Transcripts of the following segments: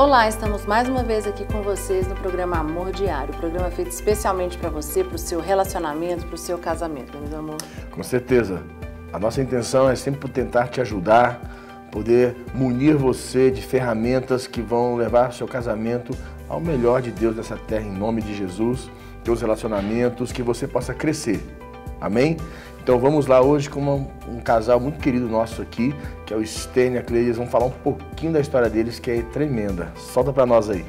Olá, estamos mais uma vez aqui com vocês no programa Amor Diário, programa feito especialmente para você, para o seu relacionamento, para o seu casamento, meu amor. Com certeza. A nossa intenção é sempre tentar te ajudar, poder munir você de ferramentas que vão levar o seu casamento ao melhor de Deus nessa terra, em nome de Jesus, teus relacionamentos, que você possa crescer. Amém? Então vamos lá hoje com um casal muito querido nosso aqui, que é o Stênio e a Cleide. Eles vão falar um pouquinho da história deles, que é tremenda. Solta pra nós aí.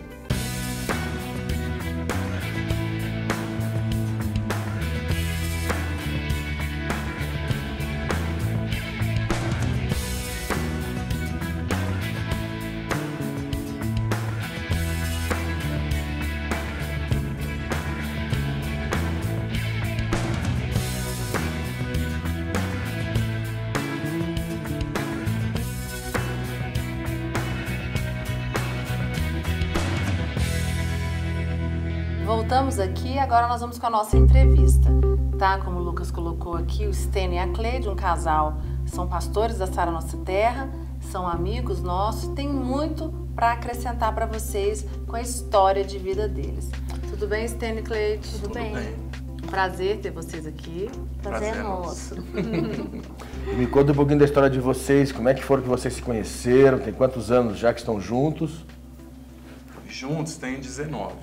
Voltamos aqui, agora nós vamos com a nossa entrevista, tá? Como o Lucas colocou aqui, o Stênio e a Cleide, um casal, são pastores da Sara Nossa Terra, são amigos nossos, tem muito para acrescentar para vocês com a história de vida deles. Tudo bem, Stênio e Cleide? Tudo bem. Prazer ter vocês aqui. Prazer é nosso. Me conta um pouquinho da história de vocês, como é que foram que vocês se conheceram, tem quantos anos já que estão juntos? Juntos tem 19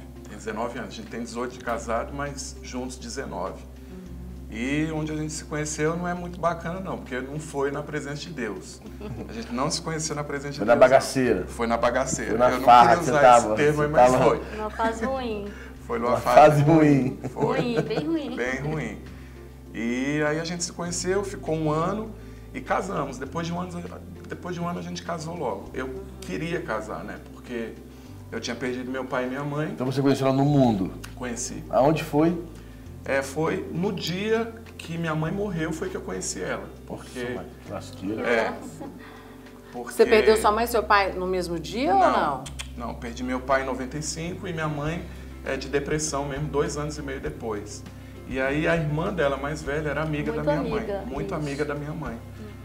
anos, a gente tem 18 de casado, mas juntos 19. E onde a gente se conheceu não é muito bacana não, porque não foi na presença de Deus. A gente não se conheceu na presença de Foi Deus. na bagaceira. Foi na bagaceira. Foi na Eu farra não que queria você usar tava, esse termo, você mas tava- foi. Uma fase ruim. Foi numa Uma fase fase ruim. Foi. Ruim, bem ruim. Bem ruim. E aí a gente se conheceu, ficou um ano e casamos. Depois de um ano a gente casou logo. Eu queria casar, né? Porque eu tinha perdido meu pai e minha mãe. Então você conheceu ela no mundo. Conheci. Aonde foi? Foi no dia que minha mãe morreu, foi que eu conheci ela. Porque... Nossa, lasqueira. porque... Você perdeu sua mãe e seu pai no mesmo dia ou não? Não, perdi meu pai em 95 e minha mãe de depressão mesmo, 2 anos e meio depois. E aí a irmã dela, mais velha, era amiga Muito da minha amiga, mãe. Muito isso. amiga da minha mãe.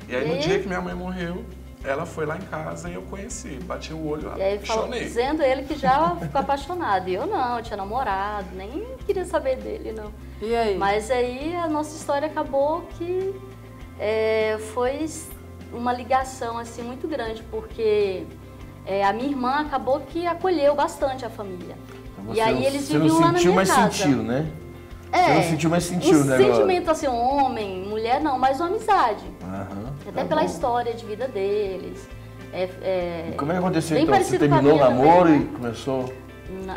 E aí no dia que minha mãe morreu, ela foi lá em casa e eu conheci. Bati o olho, E aí falou, apaixonei. dizendo ele que já ficou apaixonado. E eu não, eu tinha namorado, nem queria saber dele, não. E aí? Mas aí a nossa história acabou que foi uma ligação assim muito grande, porque a minha irmã acabou que acolheu bastante a família. Então e aí eles você viviam não lá na sentiu, minha mas casa. sentiu, né? Você não sentiu, mas sentiu, um né? sentimento assim, homem, mulher não, mas uma amizade. Aham, Até tá pela bom. história de vida deles. E como é que aconteceu bem então? Você parecido com a terminou o minha namoro também, e né? começou...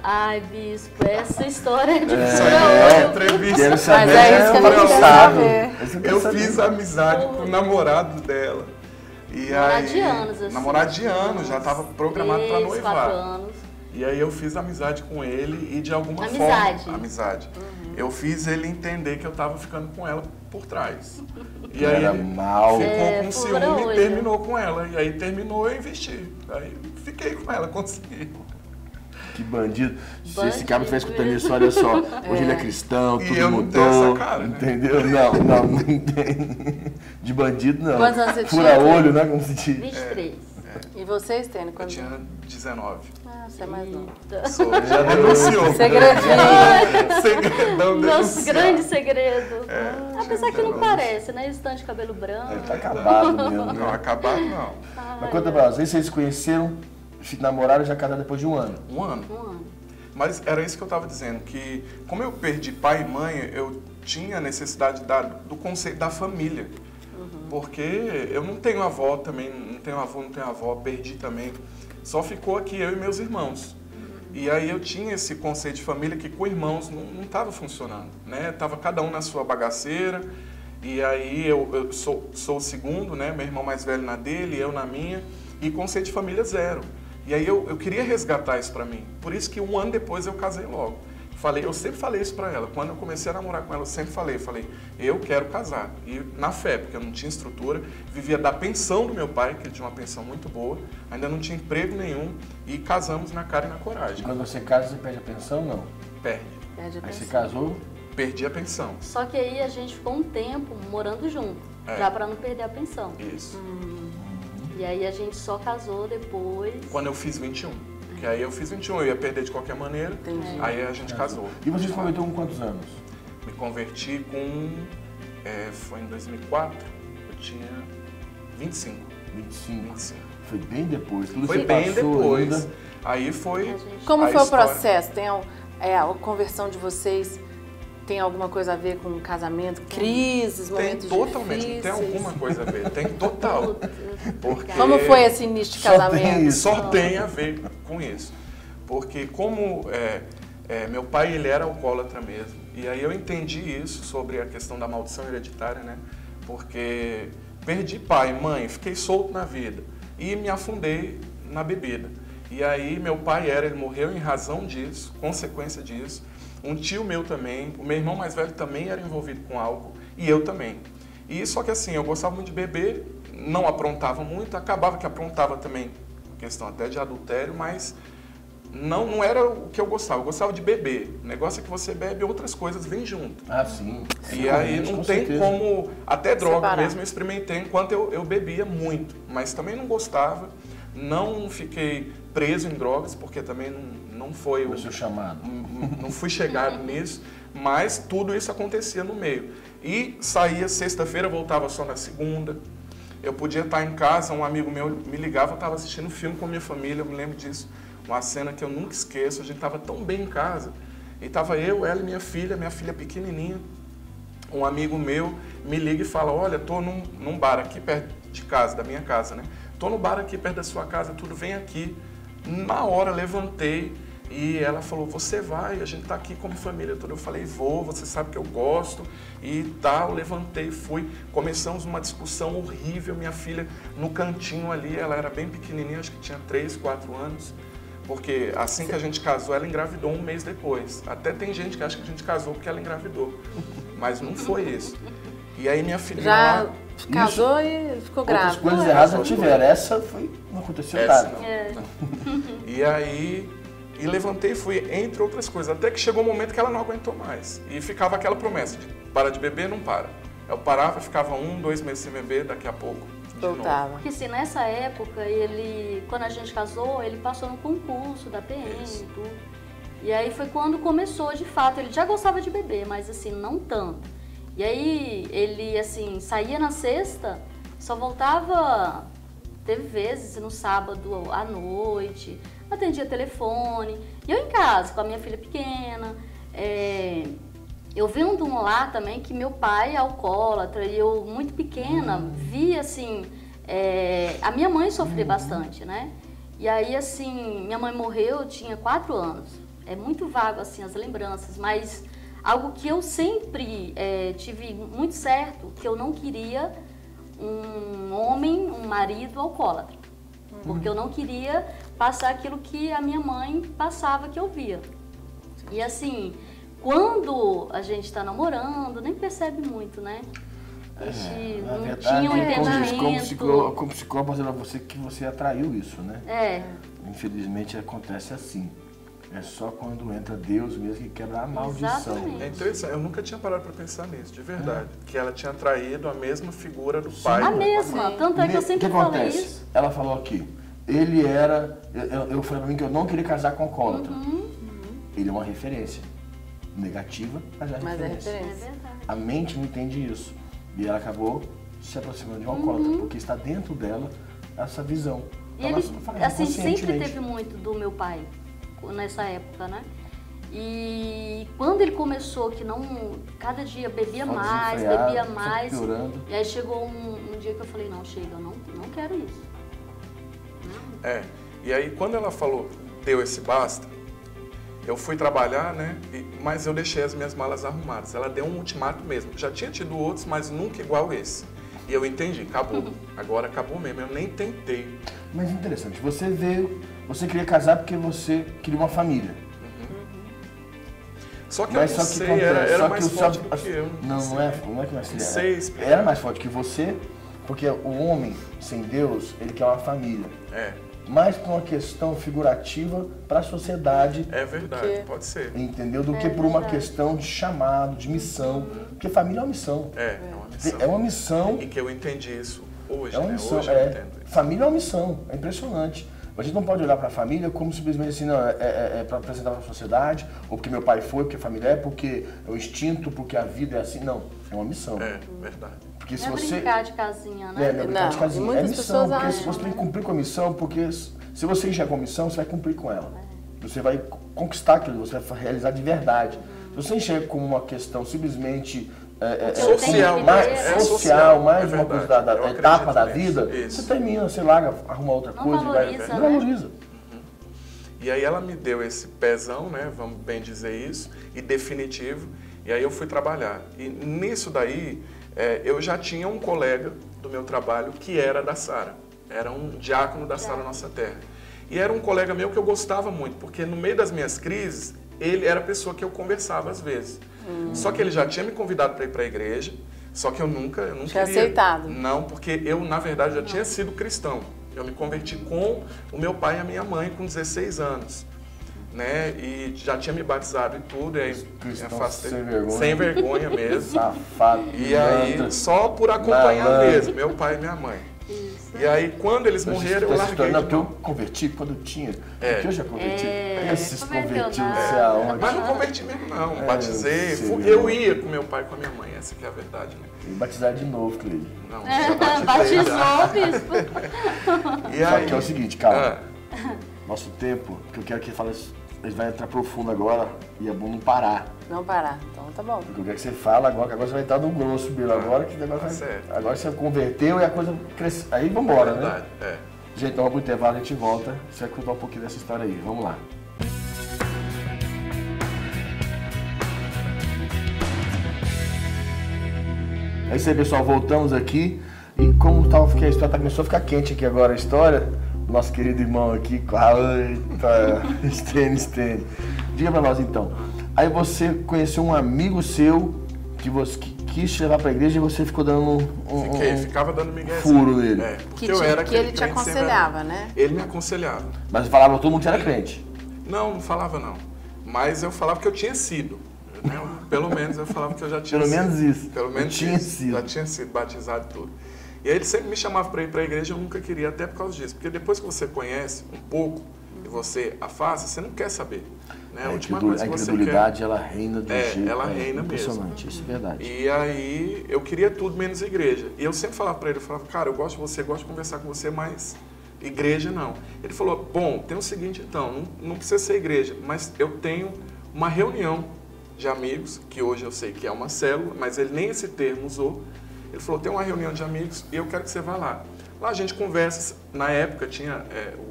Ai, bispo, essa história é de Isso fura aí olho. é entrevista. Quero saber. Mas é isso que eu não quero saber. Eu fiz amizade com o namorado dela. E Namorado aí, de anos, assim. namorado de anos, já estava programado para 3, 4 noivar. anos. E aí eu fiz amizade com ele e de alguma Amizade. forma... Amizade. Eu fiz ele entender que eu estava ficando com ela por trás. E Era aí ele mal. ficou com fura ciúme e olho. terminou com ela. E aí terminou e eu investi. Aí fiquei com ela, consegui. Que bandido. Se esse Bandido cara estiver escutando isso, olha só. Hoje ele é cristão, E tudo eu não mudou. tenho essa cara, né? Entendeu? Não tem. De bandido, não. Quantos anos você Fura tinha? olho, né? Como se diz. 23. E você, Stênio? Eu Quando... tinha 19. Ah, você é mais novo. Eita. Sou, já denunciou. Segredinho. Segredão Nosso denunciado. grande segredo. É, Apesar que não 19. parece, né? Esse tanto de cabelo branco. Ele tá acabado mesmo. Não, Né? acabado não. Mas conta pra nós, aí vocês se conheceram, namoraram e já casaram depois de um ano. Um ano. Um ano. Mas era isso que eu estava dizendo, que como eu perdi pai e mãe, eu tinha a necessidade do conceito da família. Porque eu não tenho avó também, não tenho avô, não tenho avó, perdi também. Só ficou aqui eu e meus irmãos. E aí eu tinha esse conceito de família que com irmãos não estava funcionando, né? Tava cada um na sua bagaceira. E aí eu sou o segundo, né? Meu irmão mais velho na dele, eu na minha. E conceito de família zero. E aí eu queria resgatar isso pra mim. Por isso que um ano depois eu casei logo. Eu sempre falei isso pra ela. Quando eu comecei a namorar com ela, eu sempre falei, eu quero casar. E na fé, porque eu não tinha estrutura, vivia da pensão do meu pai, que ele tinha uma pensão muito boa, ainda não tinha emprego nenhum, e casamos na cara e na coragem. Quando você casa, você perde a pensão, não? Perde. Perde a Aí você pensão. casou, Perdi a pensão. Só que aí a gente ficou um tempo morando junto, já pra não perder a pensão. Isso. E aí a gente só casou depois. Quando eu fiz 21. Porque aí eu fiz 21, eu ia perder de qualquer maneira. Entendi. Aí a gente casou. E você se converteu com quantos anos? Me converti com... foi em 2004, eu tinha 25. 25. Foi bem depois. Tudo Foi que bem passou depois. ainda. Aí foi... Como a foi o história. processo? Tem a conversão de vocês tem alguma coisa a ver com casamento, crises, Tem momentos totalmente, difíceis? tem alguma coisa a ver, tem total. Porque Como foi esse início de Só tem casamento? isso. só tem a ver com isso. Porque como meu pai ele era alcoólatra mesmo, e aí eu entendi isso sobre a questão da maldição hereditária, né? Porque perdi pai, mãe, fiquei solto na vida e me afundei na bebida. E aí meu pai ele morreu em razão disso, consequência disso. Um tio meu também, o meu irmão mais velho também era envolvido com álcool e eu também. E só que assim, eu gostava muito de beber, não aprontava muito, acabava que aprontava também, questão até de adultério, mas não era o que eu gostava de beber. O negócio é que você bebe, outras coisas vêm junto. Ah, sim. E aí não com tem certeza. como, até droga Separar. mesmo eu experimentei enquanto eu bebia muito, mas também não gostava, não fiquei preso em drogas, porque também não foi Foi o seu chamado. não fui chegado nisso, mas tudo isso acontecia no meio. E saía sexta-feira, voltava só na segunda. Eu podia estar em casa, um amigo meu me ligava, eu estava assistindo um filme com a minha família, eu me lembro disso. Uma cena que eu nunca esqueço, a gente estava tão bem em casa. E estava eu, ela e minha filha pequenininha. Um amigo meu me liga e fala, olha, tô num bar aqui perto de casa, da minha casa, né? Tô no bar aqui perto da sua casa, tudo, vem aqui. Na hora levantei e ela falou, você vai, a gente tá aqui como família toda. Eu falei, vou, você sabe que eu gosto e tal. Levantei, fui, começamos uma discussão horrível. Minha filha no cantinho ali, ela era bem pequenininha, acho que tinha 3, 4 anos. Porque assim que a gente casou, ela engravidou um mês depois. Até tem gente que acha que a gente casou porque ela engravidou. Mas não foi isso. E aí minha filha Já lá... casou e ficou Outras grávida. coisas é, erradas só tiveram. Essa foi, não aconteceu Essa nada. não. E aí, levantei e fui, entre outras coisas, até que chegou um momento que ela não aguentou mais. E ficava aquela promessa de para de beber, não para. Eu parava, ficava 1, 2 meses sem beber, daqui a pouco de novo. Voltava. Porque assim, nessa época, quando a gente casou, ele passou no concurso da PM e tudo. E aí foi quando começou, de fato, ele já gostava de beber, mas assim, não tanto. E aí ele, assim, saía na sexta, só voltava, teve vezes, no sábado à noite, atendia telefone. E eu em casa, com a minha filha pequena, eu vendo um lá também que meu pai é alcoólatra e eu, muito pequena, via, assim, a minha mãe sofrer bastante, né? E aí, assim, minha mãe morreu, eu tinha 4 anos. É muito vago, assim, as lembranças, mas algo que eu sempre tive muito certo, que eu não queria um homem, um marido alcoólatra. Porque eu não queria passar aquilo que a minha mãe passava, que eu via. E assim, quando a gente está namorando, nem percebe muito, né? A gente Na não verdade, tinha um entendimento. como psicólogo, era você que você atraiu isso, né? Infelizmente acontece assim. É só quando entra Deus mesmo que quebra a maldição. Exatamente. É interessante, eu nunca tinha parado para pensar nisso, de verdade. Que ela tinha traído a mesma figura do pai. A mesma, tanto é que eu sempre falei acontece? isso. Ela falou aqui, ele era... Eu falei pra mim que eu não queria casar com alcoólatra. Ele é uma referência. Negativa, mas é referência. É verdade. A mente não entende isso. E ela acabou se aproximando de um alcoólatra, porque está dentro dela essa visão. E Então, ele, ela fala assim, sempre inconscientemente. teve muito do meu pai, nessa época, né? E quando ele começou, que não, cada dia bebia Só mais, desenfreado, bebia só mais. piorando. E aí chegou um dia que eu falei, não, chega, eu não quero isso. E aí quando ela falou, deu esse basta, eu fui trabalhar, né? Mas eu deixei as minhas malas arrumadas. Ela deu um ultimato mesmo. Já tinha tido outros, mas nunca igual esse. E eu entendi, acabou. Agora acabou mesmo, eu nem tentei. Mas interessante, você veio, você queria casar porque você queria uma família. Só que Mas eu não só que sei, acontece, era só mais que o forte seu- do que eu. Não é que mais Não sei explicar. era mais forte que você, porque o homem sem Deus, ele quer uma família. Mais por uma questão figurativa para a sociedade, É verdade, Porque- pode ser. entendeu? Do que por uma questão de chamado, de missão. Porque família é uma missão. É uma missão. É uma missão. E que eu entendi isso hoje, É uma né? missão, Hoje eu entendo isso. Família é uma missão, é impressionante. A gente não pode olhar para a família como simplesmente assim, não, é para apresentar para a sociedade, ou porque meu pai foi, porque a família é, porque é o instinto, porque a vida é assim. Não, é uma missão. É, verdade. Porque se Não é você... brincar de casinha, né? Não é brincar de Não, casinha, é muitas missão, pessoas porque acham, você tem né? que cumprir com a missão, porque se você enxerga a missão, você vai cumprir com ela. Você vai conquistar aquilo, você vai realizar de verdade. Se você enxerga como uma questão simplesmente social, social, mais é uma coisa verdade. da Eu etapa da acredito vida, nisso. você termina, você larga, arruma outra Não coisa, valoriza, não né? valoriza. E aí ela me deu esse pezão, né, vamos bem dizer isso, e definitivo, e aí eu fui trabalhar. E nisso daí, eu já tinha um colega do meu trabalho que era da Sara, era um diácono da Sara Nossa Terra. E era um colega meu que eu gostava muito, porque no meio das minhas crises, ele era a pessoa que eu conversava às vezes. Só que ele já tinha me convidado para ir para a igreja, só que eu não Tinha queria. aceitado. Não, porque eu, na verdade, já tinha sido cristão. Eu me converti com o meu pai e a minha mãe com 16 anos. Né? E já tinha me batizado e tudo. E aí, Cristão sem vergonha mesmo. Safado. E aí, só por acompanhar Malandro. mesmo, meu pai e minha mãe. Isso. E aí, quando eles morreram, eu larguei. Não, de porque eu mão. converti quando eu tinha. Porque eu já converti. Esses converteu convertidos, nada. não sei aonde. Mas não converti mesmo, não. Batizei. sim. Eu ia com meu pai e com a minha mãe. Essa que é a verdade, né? Tem que batizar de novo, Cleide. Não, já batizei. Batizou, bispo. E Só aí, que é o seguinte, calma. ah, Nosso tempo, que eu quero que ele fale, ele vai entrar profundo agora e é bom não parar. Não parar. Então tá bom. Porque eu quero que você fale agora, que agora você vai estar no grosso, Biro. Agora que o negócio vai... certo. Agora você converteu e a coisa cresceu. Aí vambora, né? verdade, Gente, então vamos pro intervalo, a gente volta. Você vai contar um pouquinho dessa história aí. Vamos lá. É isso aí, pessoal. Voltamos aqui. E como que a história começou a ficar quente aqui agora, a história, nosso querido irmão aqui, eita, Stênio. Diga pra nós então. Aí você conheceu um amigo seu que você quis te levar pra igreja e você ficou dando ficava dando miguezinho. furo nele. Porque Que, eu era que ele te aquele crente sem aconselhava, vergonha. né? Ele me aconselhava. Mas falava pra todo mundo que era crente. Não falava não. Mas eu falava que eu tinha sido. Né? Pelo menos eu falava que eu já tinha Pelo sido. menos isso. Pelo menos Eu tinha isso. sido. Já tinha sido batizado e tudo. E aí ele sempre me chamava para ir para a igreja, eu nunca queria, até por causa disso. Porque depois que você conhece um pouco e você afasta, você não quer saber. Né? A última coisa A que você quer... incredulidade, ela reina do jeito. ela reina impressionante, mesmo. isso é verdade. E aí eu queria tudo menos igreja. E eu sempre falava para ele, eu falava, cara, eu gosto de você, gosto de conversar com você, mas igreja não. Ele falou, bom, tem o seguinte então, não precisa ser igreja, mas eu tenho uma reunião de amigos, que hoje eu sei que é uma célula, mas ele nem esse termo usou. Ele falou, tem uma reunião de amigos e eu quero que você vá lá. Lá a gente conversa, na época tinha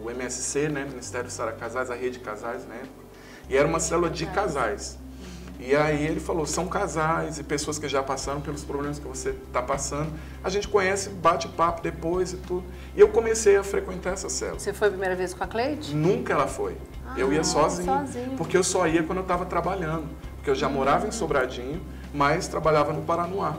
o MSC, né, Ministério Sara Casais, a Rede Casais na época, e era uma célula de casais. E aí ele falou, são casais e pessoas que já passaram pelos problemas que você está passando. A gente conhece, bate papo depois e tudo. E eu comecei a frequentar essa célula. Você foi a primeira vez com a Cleide? Nunca ela foi. Eu ia sozinho, porque eu só ia quando eu estava trabalhando. Porque eu já morava em Sobradinho, mas trabalhava no Paranoá.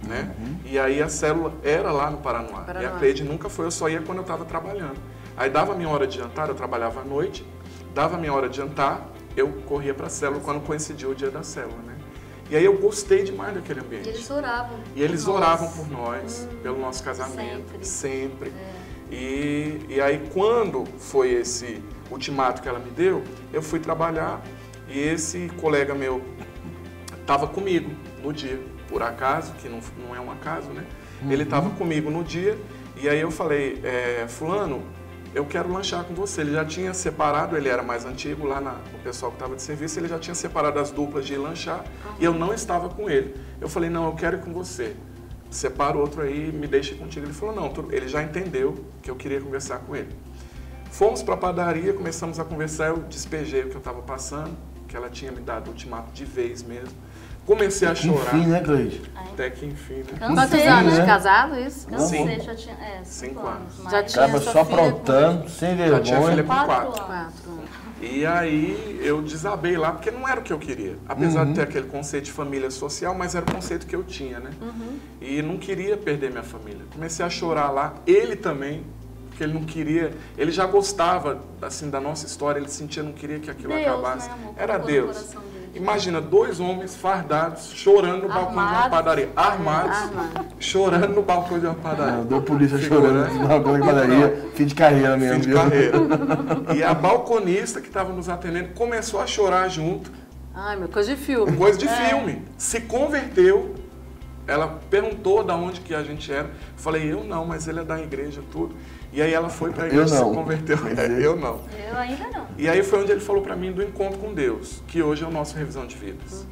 Né? E aí a célula era lá no Paranoá. E a Cleide nunca foi, eu só ia quando eu estava trabalhando. Aí dava a minha hora de jantar, eu trabalhava à noite, dava a minha hora de jantar, eu corria para a célula quando coincidia o dia da célula. Né? E aí eu gostei demais daquele ambiente. E eles oravam. E eles oravam por nós, pelo nosso casamento, sempre. E aí quando foi esse ultimato que ela me deu, eu fui trabalhar e esse colega meu estava comigo no dia. Por acaso, que não é um acaso, né? Ele estava comigo no dia e aí eu falei, fulano, eu quero lanchar com você. Ele já tinha separado, ele era mais antigo lá no pessoal que estava de serviço, ele já tinha separado as duplas de ir lanchar e eu não estava com ele. Eu falei, não, eu quero ir com você. Separa o outro aí, me deixa contigo. Ele falou, não, ele já entendeu que eu queria conversar com ele. Fomos para a padaria, começamos a conversar, eu despejei o que eu estava passando, que ela tinha me dado ultimato de vez mesmo. Comecei a chorar. Enfim, né, Cleide? Até que enfim, né? Quantos Cansei, anos né? de casado isso? Cansei, já tinha 5 5 anos. mas... Já tinha Acaba sua só filha aprontando, sem Já tinha filha vergonha. com 4. 4 4 anos. E aí eu desabei lá, porque não era o que eu queria. Apesar de ter aquele conceito de família social, mas era o conceito que eu tinha, né? E não queria perder minha família. Comecei a chorar lá, ele também, porque ele não queria, ele já gostava assim da nossa história, ele sentia, não queria que aquilo acabasse. Né, amor? Era Colocou no Deus. coração dele. Imagina 2 homens fardados, chorando no balcão de uma padaria. Armados, chorando no balcão de uma padaria. Não, deu polícia chorando no balcão de padaria, fim de carreira mesmo. Fim de carreira. E a balconista que estava nos atendendo começou a chorar junto. Ai, meu, coisa de filme. Coisa de filme. Se converteu. Ela perguntou de onde que a gente era. Eu falei, eu não, mas ele é da igreja, tudo. E aí ela foi para a igreja e se converteu. Eu não. Eu ainda não. E aí foi onde ele falou para mim do encontro com Deus, que hoje é o nosso Revisão de Vidas.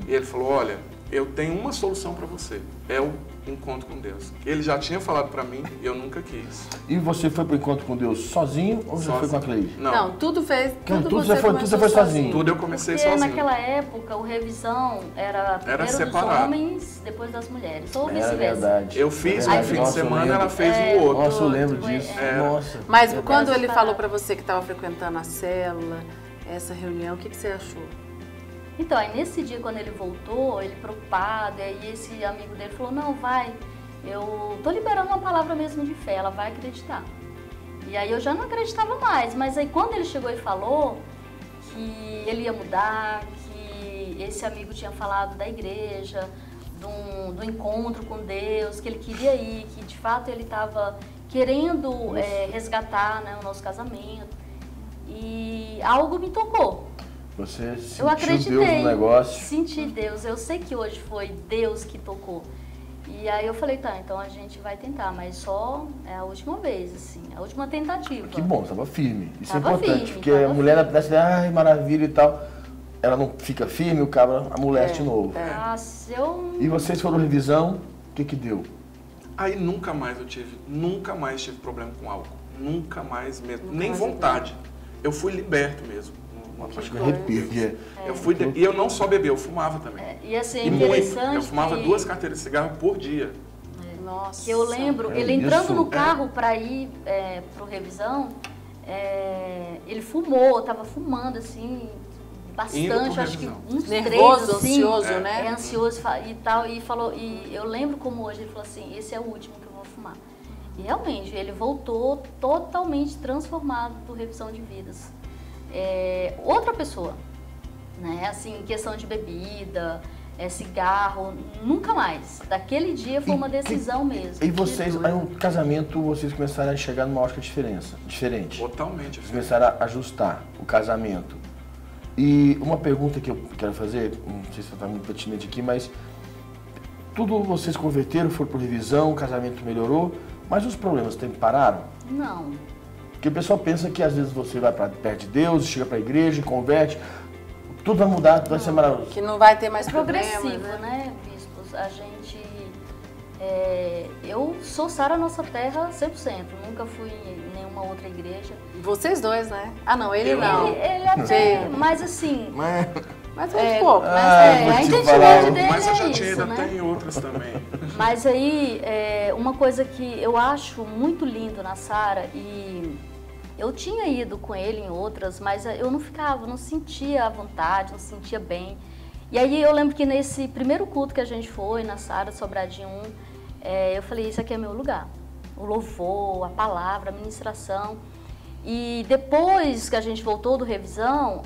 E ele falou, olha, eu tenho uma solução para você. É o encontro com Deus. Ele já tinha falado para mim e eu nunca quis. E você foi para o encontro com Deus sozinho ou você foi com a Cleide? Não, tudo fez. Tudo você foi sozinho. Tudo eu comecei Porque sozinho. naquela época o revisão era primeiro dos separado. homens, depois das mulheres. Ou É vice-versa. verdade. Eu fiz É um verdade. fim de Nossa, eu semana, lembro. ela fez no outro. Nossa, eu lembro Foi- disso. é. Nossa. Mas É quando ele separado. falou pra você que estava frequentando a célula, essa reunião, o que você achou? Então, aí nesse dia, quando ele voltou, ele preocupado, e aí esse amigo dele falou, não, vai, eu tô liberando uma palavra mesmo de fé, ela vai acreditar. E aí eu já não acreditava mais, mas aí quando ele chegou e falou que ele ia mudar, que esse amigo tinha falado da igreja, do encontro com Deus, que ele queria ir, que de fato ele estava querendo resgatar, né, o nosso casamento, e algo me tocou. Você Eu sentiu acreditei, Deus no negócio. senti Deus. Eu sei que hoje foi Deus que tocou. E aí eu falei, tá, então a gente vai tentar, mas só é a última vez, assim, a última tentativa. Que bom, estava firme. Isso Tava é importante, firme, porque tava a mulher firme. parece, ai, maravilha e tal. Ela não fica firme, o cabra amolece de novo. Nossa, eu... E vocês foram revisão, o que que deu? Aí nunca mais tive problema com álcool. Nunca mais mesmo. Nunca Nem mais vontade. Eu fui liberto mesmo. Acho que arrepio. Eu fui e eu não só bebi, eu fumava também. E assim, é E muito. interessante Eu fumava que... 2 carteiras de cigarro por dia. Nossa. Que eu lembro, É ele entrando isso? no carro para ir pro revisão, ele fumou, tava fumando assim, Indo pro bastante, acho que revisão. uns Nervoso, 3, assim, ansioso, né? ansioso e tal, e falou, e eu lembro como hoje ele falou assim, esse é o último que eu vou fumar. E realmente, ele voltou totalmente transformado do Revisão de Vidas. Outra pessoa, né, assim, em questão de bebida, cigarro, nunca mais. Daquele dia foi uma decisão mesmo. E vocês, aí no casamento, vocês começaram a chegar numa ótica diferente. Totalmente. Vocês começaram a ajustar o casamento. E uma pergunta que eu quero fazer, não sei se está muito pertinente aqui, mas tudo vocês converteram, foram por revisão, o casamento melhorou, mas os problemas pararam? Não. Porque o pessoal pensa que às vezes você vai para perto de Deus, chega para a igreja, converte, tudo vai mudar, tudo vai ser maravilhoso. Que não vai ter mais Progressivo, problemas, né, bispos? A gente... eu sou Sara Nossa Terra 100%. Nunca fui em nenhuma outra igreja. Vocês dois, né? Ah, não, ele Eu não. Ele até... Sim. Mas assim... Mas muito pouco, né? vou a te identidade falar. dele Mas eu já é tinha, isso, ainda né? tem outras também. Mas aí, uma coisa que eu acho muito lindo na Sara, e eu tinha ido com ele em outras, mas eu não ficava, não sentia a vontade, não sentia bem. E aí eu lembro que nesse primeiro culto que a gente foi, na Sara Sobradinho 1, eu falei, isso aqui é meu lugar. O louvor, a palavra, a ministração. E depois que a gente voltou do revisão,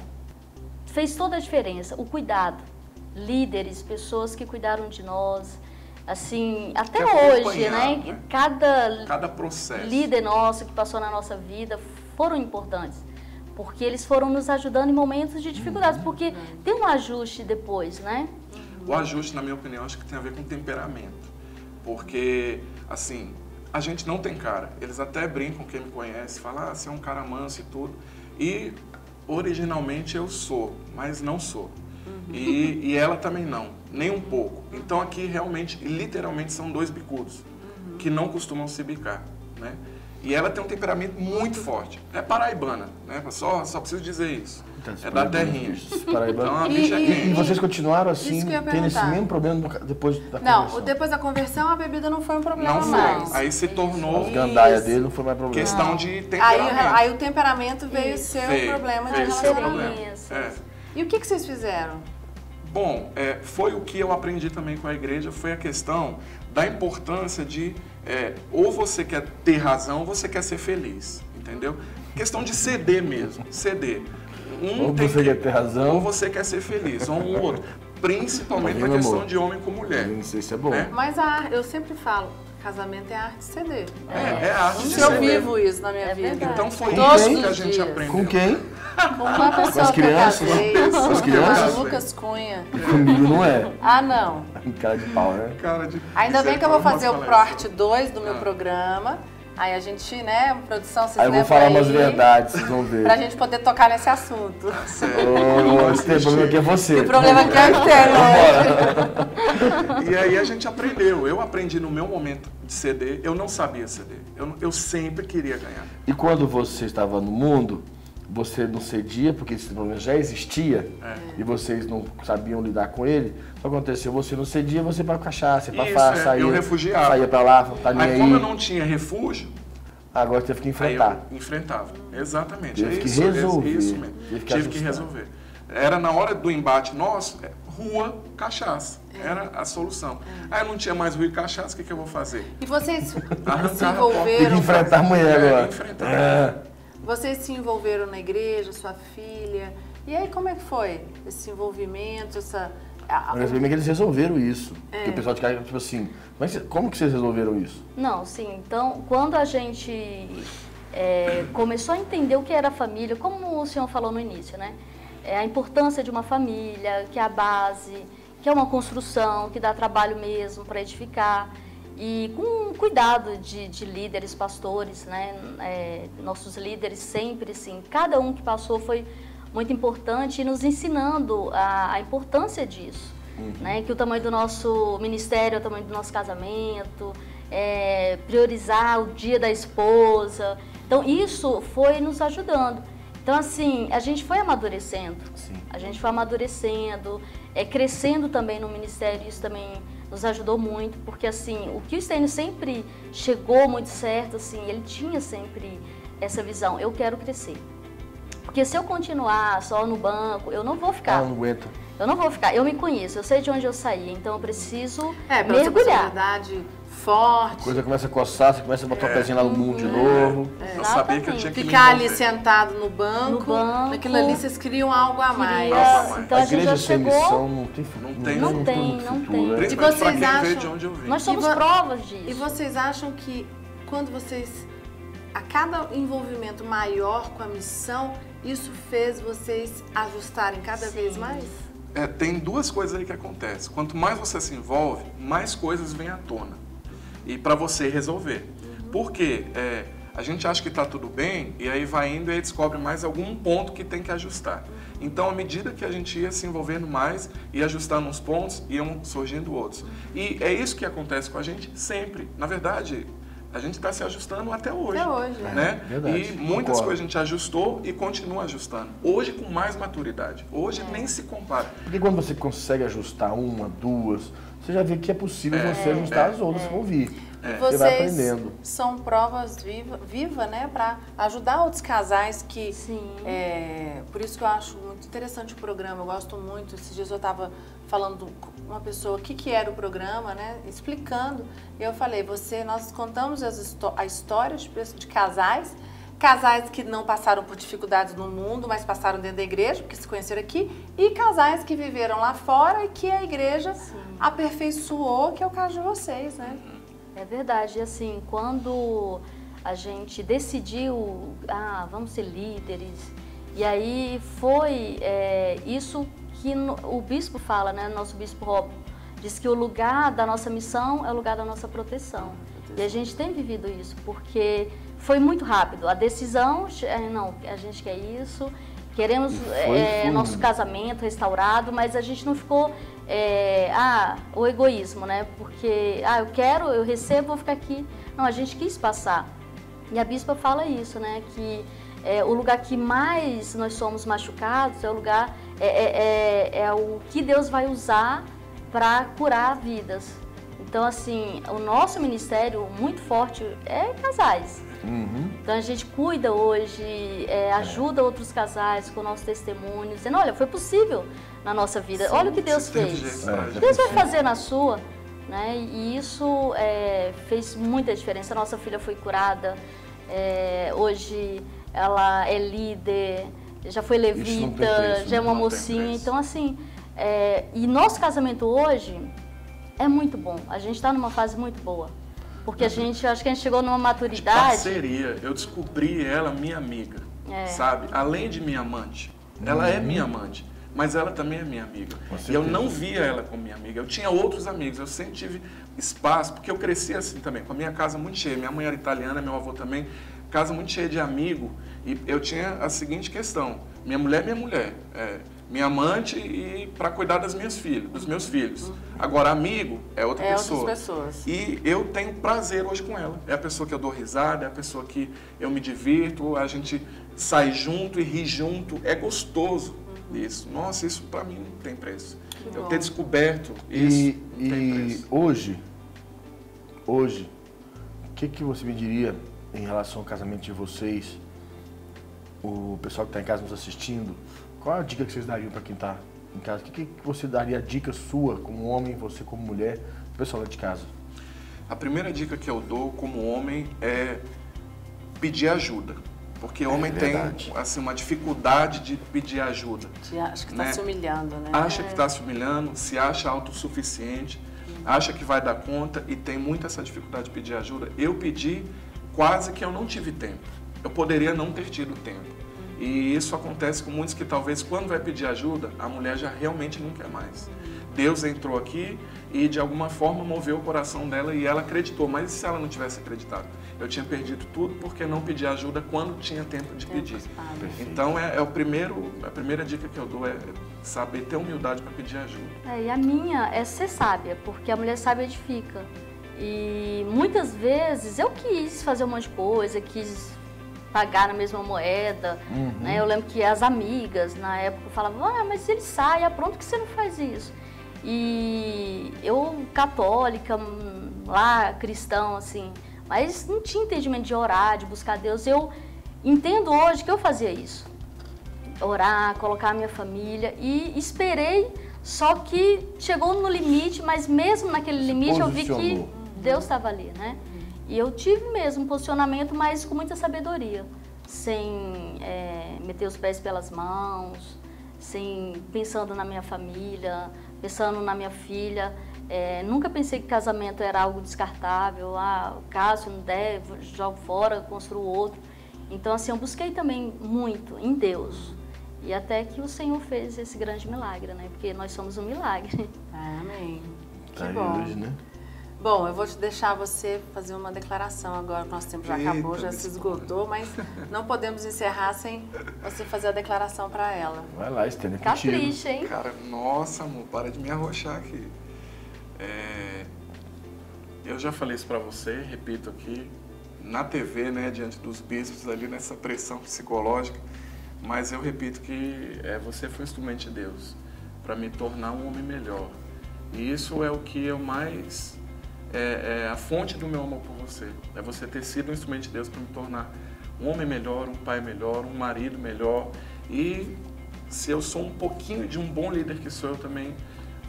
fez toda a diferença, o cuidado. Líderes, pessoas que cuidaram de nós, assim, até Que hoje, acompanharam, né? né? Cada processo. líder nosso que passou na nossa vida foram importantes, porque eles foram nos ajudando em momentos de dificuldades, porque tem um ajuste depois, né? O ajuste, na minha opinião, acho que tem a ver com temperamento. Porque, assim, a gente não tem cara. Eles até brincam, quem me conhece, fala, você é um cara manso e tudo. E, originalmente, eu sou, mas não sou. E ela também não, nem um pouco. Então, aqui, realmente, literalmente, são 2 bicudos, que não costumam se bicar, né? E ela tem um temperamento muito forte. É paraibana, né? Só preciso dizer isso. É da terrinha. Então, a bicha é E quente. vocês continuaram assim, Isso que eu ia tendo esse perguntar. mesmo problema depois da Não, conversão? depois da conversão, a bebida não foi um problema Não foi. mais. Aí se tornou As gandaias dele não foi mais problema. questão de Aí, temperamento. aí o temperamento veio Isso. ser Veio, um problema de veio ser o relacionamento. problema. Isso. É. E o que vocês fizeram? Bom, foi o que eu aprendi também com a igreja, foi a questão da importância de ou você quer ter razão ou você quer ser feliz, entendeu? Questão de ceder mesmo, ceder. Ou você quer ter razão, ou você quer ser feliz, ou um outro. Principalmente na questão de homem com mulher. Não sei se é bom. Né? Mas eu sempre falo, casamento é a arte de ceder. É a arte de ceder. Eu vivo isso na minha vida. Verdade. Então foi Todos isso que os a gente dias. aprendeu. Com quem? Com uma pessoa Com as crianças? que Com as crianças? Lucas Cunha. Comigo não é. Ah, não. Cara de pau, né? Cara de Ainda bem que eu vou fazer o palestras. parte 2 do meu programa. Aí a gente, né, produção, vocês Aí eu vou levam falar aí umas verdades, vocês vão ver. pra gente poder tocar nesse assunto. O problema aqui é você. O problema aqui é o E aí a gente aprendeu. Eu aprendi no meu momento de ceder, eu não sabia ceder. Eu sempre queria ganhar. E quando você estava no mundo, você não cedia, porque esse problema já existia, e vocês não sabiam lidar com ele, o que aconteceu? Você não cedia, você ia pra cachaça, ia pra farra, saía, eu refugiava. saía pra lá, tá nem Aí aí. como eu não tinha refúgio, Agora teve que aí enfrentar. eu enfrentava. Exatamente. Teve É que isso, resolver. isso mesmo. Teve que Tive que ajustar. resolver. Era na hora do embate nosso, rua, cachaça. Era a solução. Aí eu não tinha mais rua e cachaça, o que eu vou fazer? E vocês se Arrancar a Tem que envolveram, enfrentar a mulher agora. enfrentar. vocês se envolveram na igreja, sua filha. E aí como é que foi esse envolvimento, Mas bem que eles resolveram isso. Porque o pessoal de casa, tipo assim, como que vocês resolveram isso? Não, sim. Então, quando a gente começou a entender o que era família, como o senhor falou no início, né? A importância de uma família, que é a base, que é uma construção, que dá trabalho mesmo para edificar. E com cuidado de líderes, pastores, né? Nossos líderes sempre, assim, cada um que passou foi muito importante e nos ensinando a importância disso. Né? Que o tamanho do nosso ministério é o tamanho do nosso casamento, priorizar o dia da esposa. Então, isso foi nos ajudando. Então, assim, a gente foi amadurecendo. Sim. A gente foi amadurecendo, crescendo também no ministério, isso também nos ajudou muito, porque, assim, o que o Stênio sempre chegou muito certo, assim, ele tinha sempre essa visão, eu quero crescer. Porque se eu continuar só no banco, eu não vou ficar. Não aguenta. Eu não vou ficar, eu me conheço, eu sei de onde eu saí, então eu preciso pela sua mergulhar. personalidade forte. A coisa começa a coçar, você começa a botar o pezinho lá no mundo de novo. Eu sabia que eu tinha que Ficar me ali envolver. sentado no banco, naquilo ali vocês queriam algo a mais. Então A a gente igreja já sem chegou, missão não tem futuro. Não tem. Né? Principalmente E pra vocês quem veio de acham- onde eu vim. nós somos E vo- provas disso. E vocês acham que quando vocês, a cada envolvimento maior com a missão, isso fez vocês ajustarem cada vez mais? Tem duas coisas aí que acontecem. Quanto mais você se envolve, mais coisas vêm à tona. E para você resolver. Porque a gente acha que está tudo bem e aí vai indo e aí descobre mais algum ponto que tem que ajustar. Então, à medida que a gente ia se envolvendo mais e ajustando uns pontos, iam surgindo outros. E é isso que acontece com a gente sempre. Na verdade, a gente está se ajustando até hoje. Até hoje, né? Verdade, E muitas concordo. coisas a gente ajustou e continua ajustando. Hoje com mais maturidade. Hoje nem se compara. Porque quando você consegue ajustar uma, duas, você já vê que é possível você ajustar as outras que vão vir. E Você vai vocês aprendendo. são provas viva, né, para ajudar outros casais que... Sim. Por isso que eu acho muito interessante o programa, eu gosto muito. Esses dias eu estava falando com uma pessoa o que era o programa, né, explicando. E eu falei, nós contamos a história de casais que não passaram por dificuldades no mundo, mas passaram dentro da igreja, porque se conheceram aqui, e casais que viveram lá fora e que a igreja aperfeiçoou, que é o caso de vocês, né? É verdade, e assim, quando a gente decidiu, vamos ser líderes, e aí foi isso que o bispo fala, né, nosso bispo Rob, diz que o lugar da nossa missão é o lugar da nossa proteção. E a gente tem vivido isso, porque foi muito rápido. A decisão, não, a gente quer isso, queremos nosso casamento restaurado, mas a gente não ficou, o egoísmo, né? Porque, eu recebo, vou ficar aqui. Não, a gente quis passar. E a bispa fala isso, né? Que o lugar que mais nós somos machucados é o lugar, o que Deus vai usar para curar vidas. Então, assim, o nosso ministério muito forte é casais. Então, a gente cuida hoje, ajuda outros casais com o nosso testemunho, dizendo, olha, foi possível na nossa vida, olha o que Deus fez. Deus vai fazer na sua. né? E isso fez muita diferença. A nossa filha foi curada, hoje ela é líder, já foi levita, já é uma mocinha. Então, assim, e nosso casamento hoje é muito bom. A gente está numa fase muito boa. Porque acho que a gente chegou numa maturidade... De parceria, eu descobri ela minha amiga, sabe? Além de minha amante. Ela é minha amante, mas ela também é minha amiga. E eu não via ela como minha amiga. Eu tinha outros amigos, eu sempre tive espaço, porque eu cresci assim também, com a minha casa muito cheia. Minha mãe era italiana, meu avô também. Casa muito cheia de amigo. E eu tinha a seguinte questão: minha mulher é minha mulher. Minha amante e para cuidar das minhas filhas, dos meus filhos. Agora, amigo é outra pessoa. Outras pessoas. E eu tenho prazer hoje com ela. É a pessoa que eu dou risada, é a pessoa que eu me divirto, a gente sai junto e ri junto. É gostoso isso. Nossa, isso para mim não tem preço. Eu ter descoberto isso não tem preço. Hoje, o que você me diria em relação ao casamento de vocês? O pessoal que está em casa nos assistindo, qual a dica que vocês dariam para quem está em casa? O que você daria, a dica sua como homem, você como mulher, o pessoal lá de casa? A primeira dica que eu dou como homem é pedir ajuda. Porque homem tem assim, uma dificuldade de pedir ajuda. Acha que está se humilhando, né? Acha que está se humilhando, se acha autossuficiente, acha que vai dar conta e tem muito essa dificuldade de pedir ajuda. Eu pedi quase que eu não tive tempo. Eu poderia não ter tido tempo. E isso acontece com muitos que talvez quando vai pedir ajuda, a mulher já realmente não quer mais. Deus entrou aqui e de alguma forma moveu o coração dela e ela acreditou. Mas e se ela não tivesse acreditado? Eu tinha perdido tudo porque não pedi ajuda quando tinha tempo de pedir. Então a primeira dica que eu dou é saber ter humildade para pedir ajuda. E a minha é ser sábia, porque a mulher sábia edifica. E muitas vezes eu quis fazer um monte de coisa, quis pagar na mesma moeda, né? Eu lembro que as amigas na época falavam, mas ele sai, pronto que você não faz isso. E eu, católica, lá, cristão, assim, mas não tinha entendimento de orar, de buscar Deus. Eu entendo hoje que eu fazia isso. Orar, colocar a minha família e esperei, só que chegou no limite, mas mesmo naquele limite eu vi que Deus estava ali, né? E eu tive mesmo um posicionamento, mas com muita sabedoria, sem meter os pés pelas mãos, pensando na minha família, pensando na minha filha. Nunca pensei que casamento era algo descartável, caso não der, jogo fora, construo outro. Então, assim, eu busquei também muito em Deus. E até que o Senhor fez esse grande milagre, né? Porque nós somos um milagre. Amém. Que bom. Hoje, né? Bom, eu vou te deixar você fazer uma declaração agora, que nosso tempo já acabou, já se esgotou, mas não podemos encerrar sem você fazer a declaração para ela. Vai lá, Stênia, Fica triste, hein? Cara, nossa, amor, para de me arrochar aqui. Eu já falei isso para você, repito aqui, na TV, né, diante dos bispos ali, nessa pressão psicológica, mas eu repito que você foi instrumento de Deus para me tornar um homem melhor. E isso é o que eu mais... a fonte do meu amor por você. É você ter sido um instrumento de Deus para me tornar um homem melhor, um pai melhor, um marido melhor. E se eu sou um pouquinho de um bom líder que sou, eu também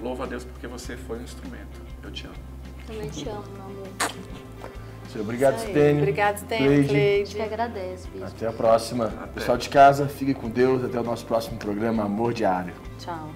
louvo a Deus porque você foi um instrumento. Eu te amo. Também te amo, meu amor. Obrigado, Stênia. Obrigado, Stênia. Cleide. Te agradeço, bispo. Até a próxima. Pessoal de casa, fique com Deus. Até o nosso próximo programa Amor Diário. Tchau.